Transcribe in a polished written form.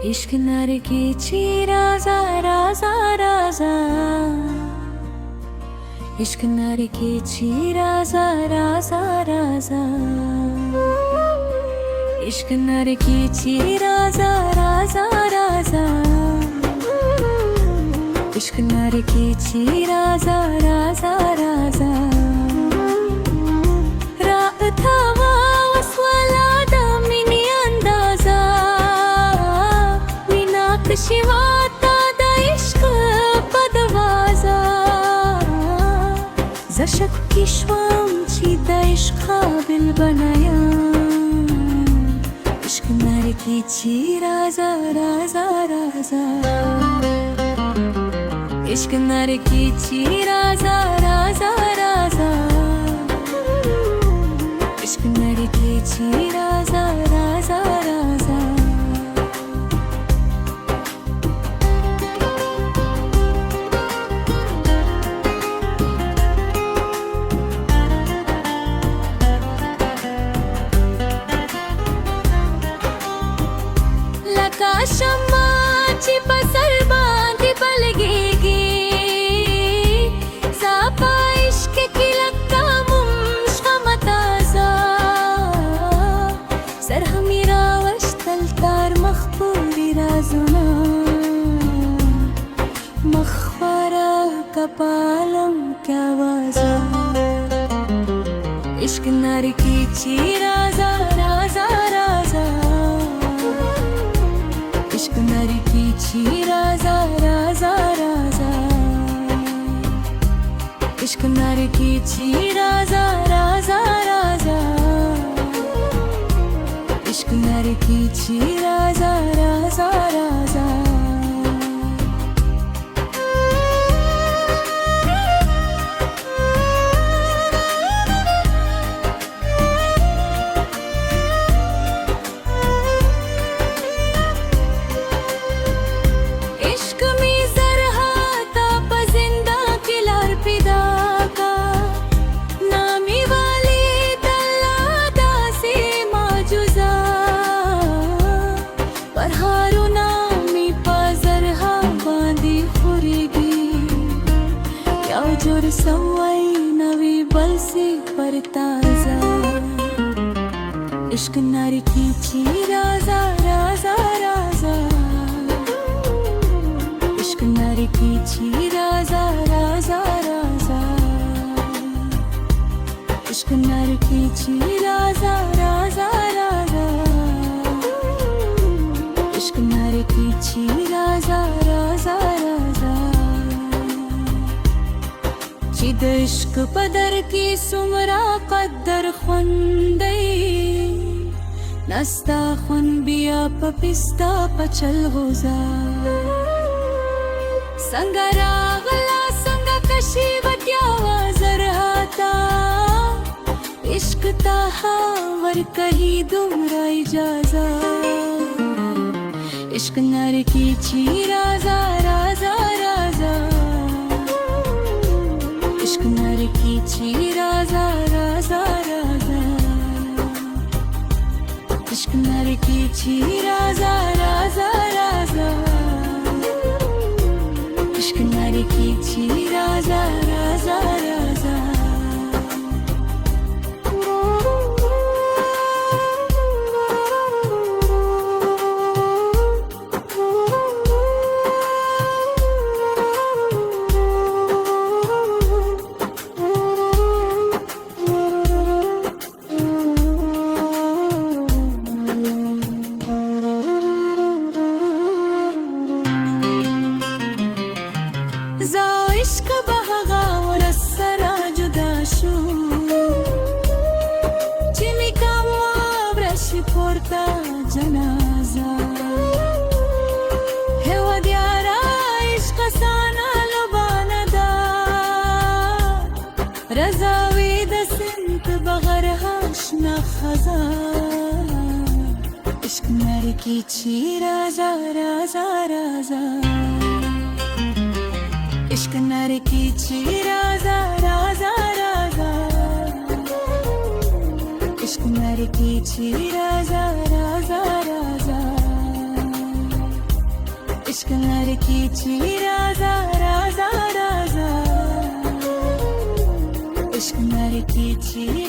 इश्क नरकीची राजा राजा राजा इश्क नरकीची राजा राजा राजा इश्क नरकीची राजा राजा राजा इश्क नरकीची राजा राजा राजा राथावा वसवला दामिनी अंदाजा शिवाता दा इश्क पदवाजा जशक किश्वामची दा इश्क काबिल बनाया इश्क नरकीची राजा राजा राजा इश्क नरकीची राजा राजा राजा इश्क नरकीची राजा राजा राजा शम्माची पसरबांधी बलगेगी सापा इश्क की लक्का मुमशमताजा सरहमीरा वश्तलतार मखबूरी राजुना मखबरा कपालम क्या वाजा इश्क नरकीची राजा राजा राजा इश्क नरकीची राजा राजा राजा इश्क नरकीची राजा राजा राजा इश्क नरकीची राजा राजा राजा जोर सवाई नवी बलसी परताजा इश्क नरकीची राजा राजा राजा इश्क नरकीची राजा राजा राजा इश्क नरकीची राजा राजा राजा इश्क नरकीची राजा राजा राजा चिद इश्क पदर की सुमरा कद्दर खुंदई नस्ता खुन बिया पपिस्ता पचल गुजा संगरा गला संग कशी वट्यावा जरहाता इश्क ताहा वर कही दुमरा इजाजा इश्क नरकीची राजा राजा राजा इश्क नरकीची राजा राजा राजा इश्क नरकीची राजा राजा राजा इश्क नरकीची राजा राजा राजा इश्क बहगा और असरा जुदा शू चिमिका मुआब्रश पोरता जनाजा है वद्यारा इश्क साना लबानदा रजावी दसिंत बगर हाशना खजा इश्क नरकीची राजा राजा राजा इश्क नरकीची राजा राजा राजा इश्क नरकीची राजा राजा राजा इश्क लड़कीची राजा राजा राजा इश्क लड़कीची